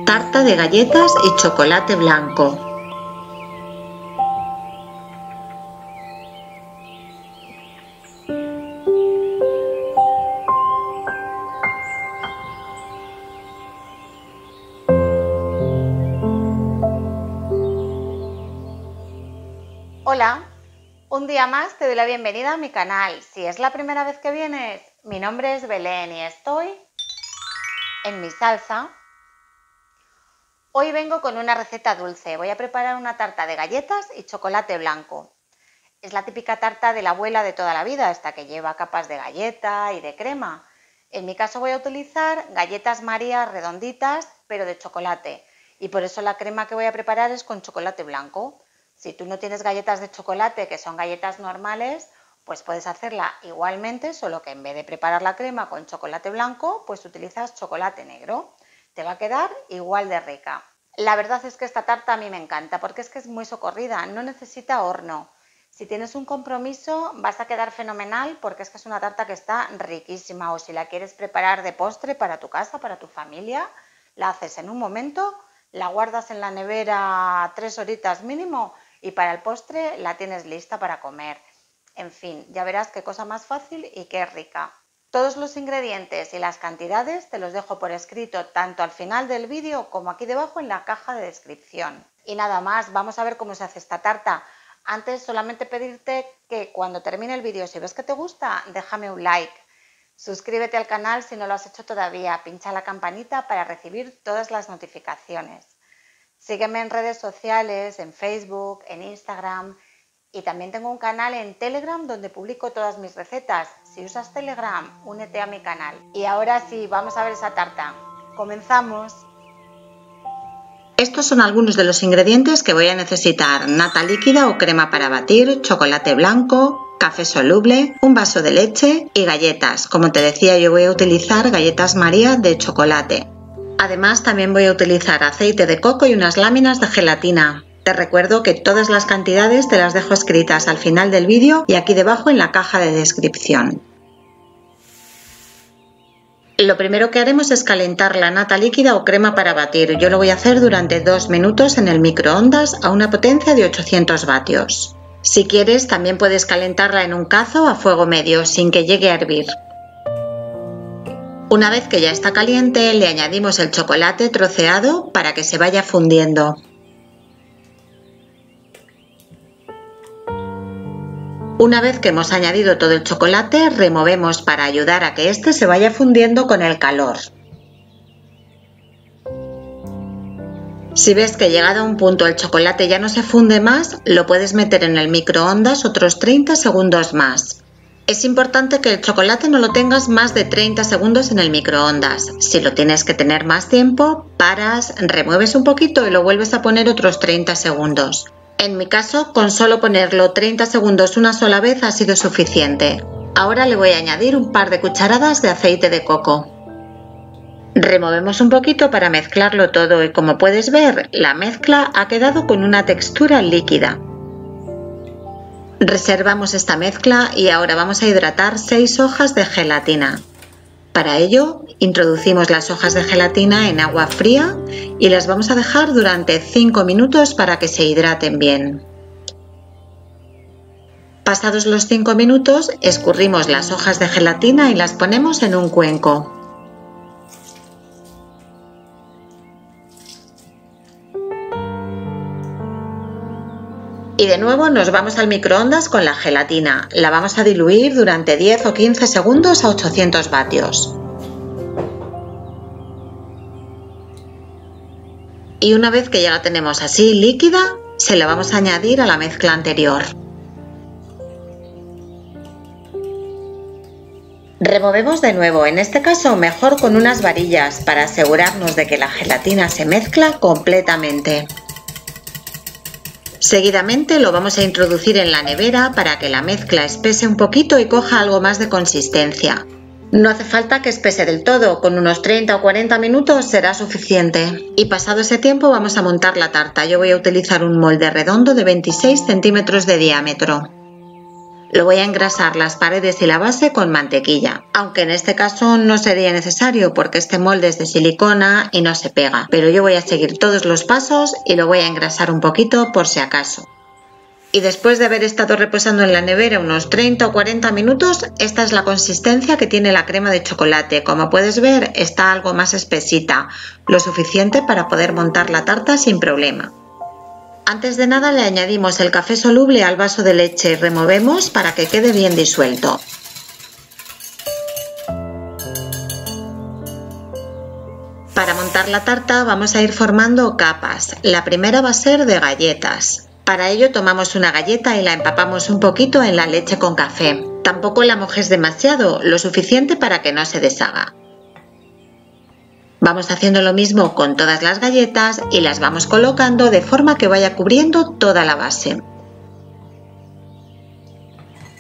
Tarta de galletas y chocolate blanco. Hola, un día más te doy la bienvenida a mi canal. Si es la primera vez que vienes, mi nombre es Belén y estoy en mi salsa. Hoy vengo con una receta dulce. Voy a preparar una tarta de galletas y chocolate blanco. Es la típica tarta de la abuela de toda la vida, esta que lleva capas de galleta y de crema. En mi caso voy a utilizar galletas María redonditas, pero de chocolate. Y por eso la crema que voy a preparar es con chocolate blanco. Si tú no tienes galletas de chocolate, que son galletas normales, pues puedes hacerla igualmente, solo que en vez de preparar la crema con chocolate blanco, pues utilizas chocolate negro. Te va a quedar igual de rica. La verdad es que esta tarta a mí me encanta porque es que es muy socorrida, no necesita horno. Si tienes un compromiso vas a quedar fenomenal porque es que es una tarta que está riquísima, o si la quieres preparar de postre para tu casa, para tu familia, la haces en un momento, la guardas en la nevera 3 horitas mínimo y para el postre la tienes lista para comer. En fin, ya verás qué cosa más fácil y qué rica. Todos los ingredientes y las cantidades te los dejo por escrito tanto al final del vídeo como aquí debajo en la caja de descripción. Y nada más, vamos a ver cómo se hace esta tarta. Antes solamente pedirte que cuando termine el vídeo, si ves que te gusta, déjame un like. Suscríbete al canal si no lo has hecho todavía, pincha la campanita para recibir todas las notificaciones. Sígueme en redes sociales, en Facebook, en Instagram, y también tengo un canal en Telegram donde publico todas mis recetas. Si usas Telegram, únete a mi canal. Y ahora sí, vamos a ver esa tarta. ¡Comenzamos! Estos son algunos de los ingredientes que voy a necesitar: nata líquida o crema para batir, chocolate blanco, café soluble, un vaso de leche y galletas. Como te decía, yo voy a utilizar galletas María de chocolate. Además, también voy a utilizar aceite de coco y unas láminas de gelatina. Te recuerdo que todas las cantidades te las dejo escritas al final del vídeo y aquí debajo en la caja de descripción. Lo primero que haremos es calentar la nata líquida o crema para batir. Yo lo voy a hacer durante 2 minutos en el microondas a una potencia de 800 vatios. Si quieres, también puedes calentarla en un cazo a fuego medio sin que llegue a hervir. Una vez que ya está caliente, le añadimos el chocolate troceado para que se vaya fundiendo. Una vez que hemos añadido todo el chocolate, removemos para ayudar a que este se vaya fundiendo con el calor. Si ves que llegado a un punto el chocolate ya no se funde más, lo puedes meter en el microondas otros 30 segundos más. Es importante que el chocolate no lo tengas más de 30 segundos en el microondas. Si lo tienes que tener más tiempo, paras, remueves un poquito y lo vuelves a poner otros 30 segundos. En mi caso, con solo ponerlo 30 segundos una sola vez ha sido suficiente. Ahora le voy a añadir un par de cucharadas de aceite de coco. Removemos un poquito para mezclarlo todo y como puedes ver, la mezcla ha quedado con una textura líquida. Reservamos esta mezcla y ahora vamos a hidratar 6 hojas de gelatina. Para ello, introducimos las hojas de gelatina en agua fría y las vamos a dejar durante 5 minutos para que se hidraten bien. Pasados los 5 minutos, escurrimos las hojas de gelatina y las ponemos en un cuenco. Y de nuevo nos vamos al microondas con la gelatina. La vamos a diluir durante 10 o 15 segundos a 800 vatios. Y una vez que ya la tenemos así líquida, se la vamos a añadir a la mezcla anterior. Removemos de nuevo, en este caso mejor con unas varillas para asegurarnos de que la gelatina se mezcla completamente. Seguidamente lo vamos a introducir en la nevera para que la mezcla espese un poquito y coja algo más de consistencia. No hace falta que espese del todo, con unos 30 o 40 minutos será suficiente. Y pasado ese tiempo vamos a montar la tarta. Yo voy a utilizar un molde redondo de 26 centímetros de diámetro. Lo voy a engrasar las paredes y la base con mantequilla, aunque en este caso no sería necesario porque este molde es de silicona y no se pega, pero yo voy a seguir todos los pasos y lo voy a engrasar un poquito por si acaso. Y después de haber estado reposando en la nevera unos 30 o 40 minutos, esta es la consistencia que tiene la crema de chocolate. Como puedes ver, está algo más espesita, lo suficiente para poder montar la tarta sin problema. Antes de nada le añadimos el café soluble al vaso de leche y removemos para que quede bien disuelto. Para montar la tarta vamos a ir formando capas. La primera va a ser de galletas. Para ello tomamos una galleta y la empapamos un poquito en la leche con café. Tampoco la mojes demasiado, lo suficiente para que no se deshaga. Vamos haciendo lo mismo con todas las galletas y las vamos colocando de forma que vaya cubriendo toda la base.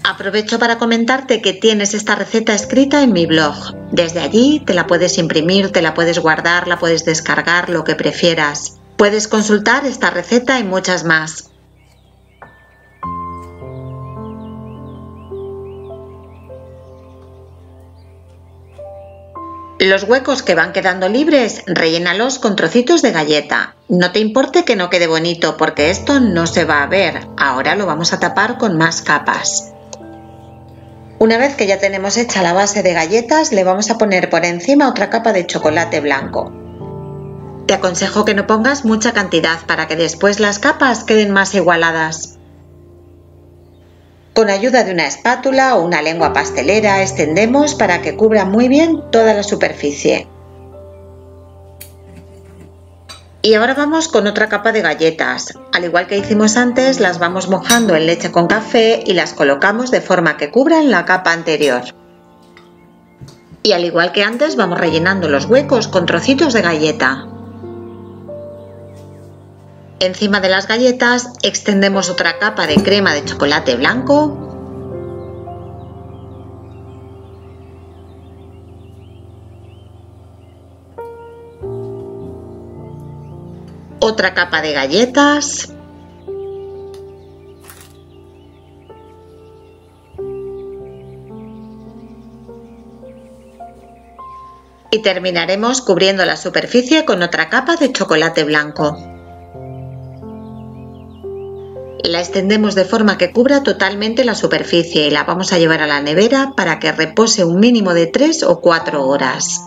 Aprovecho para comentarte que tienes esta receta escrita en mi blog. Desde allí te la puedes imprimir, te la puedes guardar, la puedes descargar, lo que prefieras. Puedes consultar esta receta y muchas más. Los huecos que van quedando libres, rellénalos con trocitos de galleta. No te importe que no quede bonito porque esto no se va a ver. Ahora lo vamos a tapar con más capas. Una vez que ya tenemos hecha la base de galletas, le vamos a poner por encima otra capa de chocolate blanco. Te aconsejo que no pongas mucha cantidad para que después las capas queden más igualadas. Con ayuda de una espátula o una lengua pastelera extendemos para que cubra muy bien toda la superficie. Y ahora vamos con otra capa de galletas. Al igual que hicimos antes, las vamos mojando en leche con café y las colocamos de forma que cubran la capa anterior. Y al igual que antes, vamos rellenando los huecos con trocitos de galleta. Encima de las galletas extendemos otra capa de crema de chocolate blanco. Otra capa de galletas. Y terminaremos cubriendo la superficie con otra capa de chocolate blanco. La extendemos de forma que cubra totalmente la superficie y la vamos a llevar a la nevera para que repose un mínimo de 3 o 4 horas.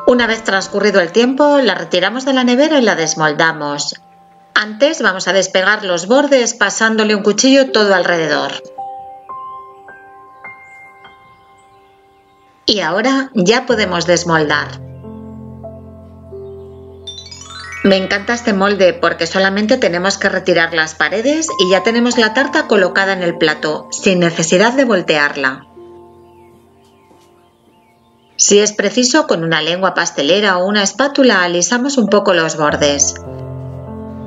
Una vez transcurrido el tiempo, la retiramos de la nevera y la desmoldamos. Antes vamos a despegar los bordes pasándole un cuchillo todo alrededor. Y ahora ya podemos desmoldar. Me encanta este molde porque solamente tenemos que retirar las paredes y ya tenemos la tarta colocada en el plato, sin necesidad de voltearla. Si es preciso, con una lengua pastelera o una espátula alisamos un poco los bordes.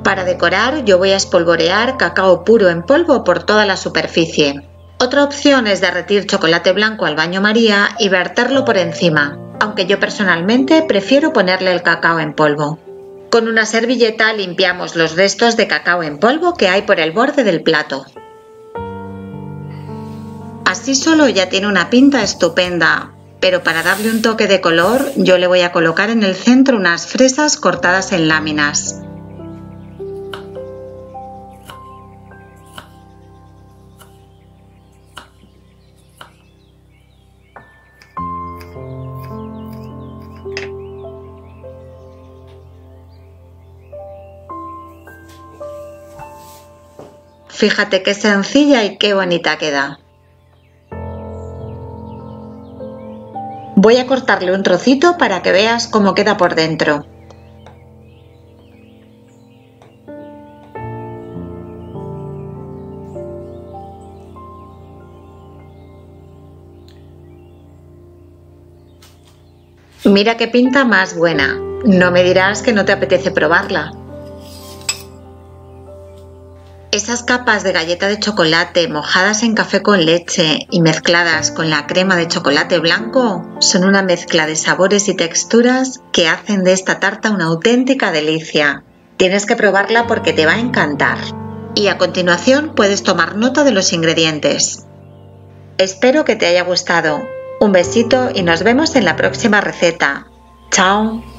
Para decorar, yo voy a espolvorear cacao puro en polvo por toda la superficie. Otra opción es derretir chocolate blanco al baño María y verterlo por encima, aunque yo personalmente prefiero ponerle el cacao en polvo. Con una servilleta limpiamos los restos de cacao en polvo que hay por el borde del plato. Así solo ya tiene una pinta estupenda, pero para darle un toque de color yo le voy a colocar en el centro unas fresas cortadas en láminas. Fíjate qué sencilla y qué bonita queda. Voy a cortarle un trocito para que veas cómo queda por dentro. Mira qué pinta más buena. No me dirás que no te apetece probarla. Esas capas de galleta de chocolate mojadas en café con leche y mezcladas con la crema de chocolate blanco son una mezcla de sabores y texturas que hacen de esta tarta una auténtica delicia. Tienes que probarla porque te va a encantar. y a continuación puedes tomar nota de los ingredientes. Espero que te haya gustado. Un besito y nos vemos en la próxima receta. ¡Chao!